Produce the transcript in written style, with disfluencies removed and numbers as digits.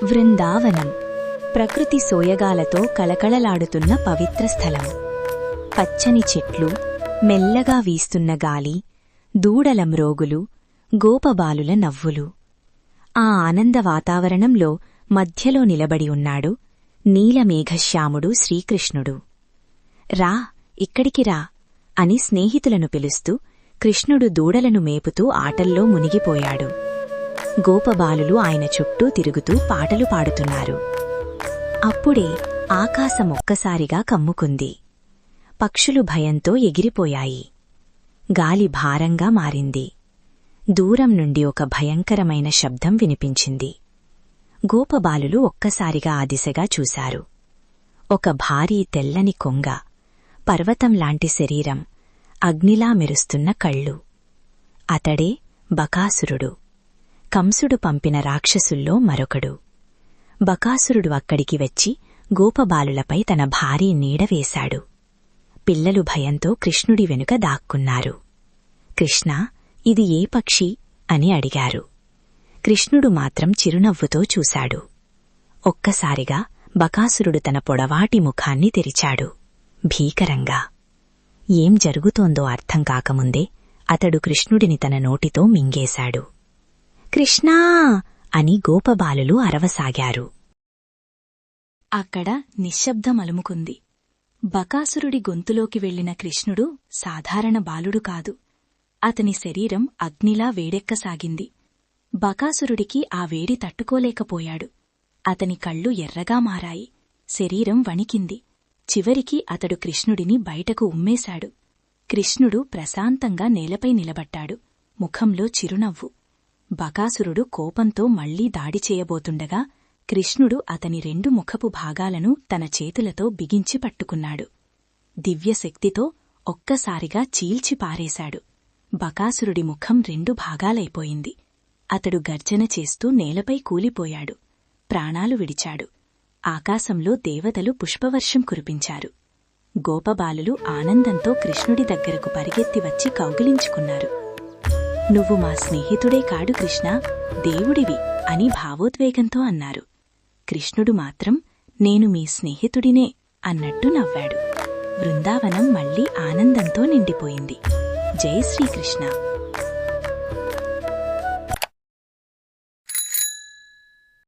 వృందావనం ప్రకృతి సోయగాలతో కళకళలాడుతున్న పవిత్ర స్థలం. పచ్చని చెట్లు, మెల్లగా వీస్తున్న గాలి, దూడల మ్రోగులు, గోపబాలుల నవ్వులు. ఆ ఆనంద వాతావరణంలో మధ్యలో నిలబడి ఉన్నాడు నీలమేఘశ్యాముడు శ్రీకృష్ణుడు. రా, ఇక్కడికి రా అని స్నేహితులను పిలుస్తూ కృష్ణుడు దూడలను మేపుతూ ఆటల్లో మునిగిపోయాడు. గోపబాలులు ఆయన చుట్టూ తిరుగుతూ పాటలు పాడుతున్నారు. అప్పుడే ఆకాశమొక్కసారిగా కమ్ముకుంది. పక్షులు భయంతో ఎగిరిపోయాయి. గాలి భారంగా మారింది. దూరం నుండి ఒక భయంకరమైన శబ్దం వినిపించింది. గోపబాలులు ఒక్కసారిగా ఆ దిశగా చూశారు. ఒక భారీ తెల్లని కొంగ, పర్వతంలాంటి శరీరం, అగ్నిలా మెరుస్తున్న కళ్ళు. అతడే బకాసురుడు, కంసుడు పంపిన రాక్షసుల్లో మరొకడు. బకాసురుడు అక్కడికి వచ్చి గోపబాలులపై తన భారీ నీడ వేశాడు. పిల్లలు భయంతో కృష్ణుడి వెనుక దాక్కున్నారు. కృష్ణా, ఇది ఏ పక్షి అని అడిగారు. కృష్ణుడు మాత్రం చిరునవ్వుతో చూశాడు. ఒక్కసారిగా బకాసురుడు తన పొడవాటి ముఖాన్ని తెరిచాడు, భీకరంగా. ఏం జరుగుతోందో అర్థం కాకముందే అతడు కృష్ణుడిని తన నోటితో మింగేశాడు. కృష్ణా అని గోపబాలులు అరవసాగారు. అక్కడ నిశ్శబ్దం అలుముకుంది. బకాసురుడి గొంతులోకి వెళ్లిన కృష్ణుడు సాధారణ బాలుడు కాదు. అతని శరీరం అగ్నిలా వేడెక్కసాగింది. బకాసురుడికి ఆ వేడి తట్టుకోలేకపోయాడు. అతని కళ్ళు ఎర్రగా మారాయి. శరీరం వణికింది. చివరికి అతడు కృష్ణుడిని బయటకు ఉమ్మేశాడు. కృష్ణుడు ప్రశాంతంగా నేలపై నిలబడ్డాడు, ముఖంలో చిరునవ్వు. బకాసురుడు కోపంతో మళ్లీ దాడి చేయబోతుండగా కృష్ణుడు అతని రెండు ముఖపు భాగాలను తన చేతులతో బిగించి పట్టుకున్నాడు. దివ్యశక్తితో ఒక్కసారిగా చీల్చి పారేశాడు. బకాసురుడి ముఖం రెండు భాగాలైపోయింది. అతడు గర్జన చేస్తూ నేలపై కూలిపోయాడు. ప్రాణాలు విడిచాడు. ఆకాశంలో దేవతలు పుష్పవర్షం కురిపించారు. గోపబాలులు ఆనందంతో కృష్ణుడి దగ్గరకు పరిగెత్తి వచ్చి కౌగిలించుకున్నారు. నువ్వు మా స్నేహితుడే కాడు కృష్ణా, దేవుడివి అని భావోద్వేగంతో అన్నారు. కృష్ణుడు మాత్రం నేను మీ స్నేహితుడినే అన్నట్టు నవ్వాడు. బృందావనం మళ్లీ ఆనందంతో నిండిపోయింది. జై శ్రీకృష్ణ.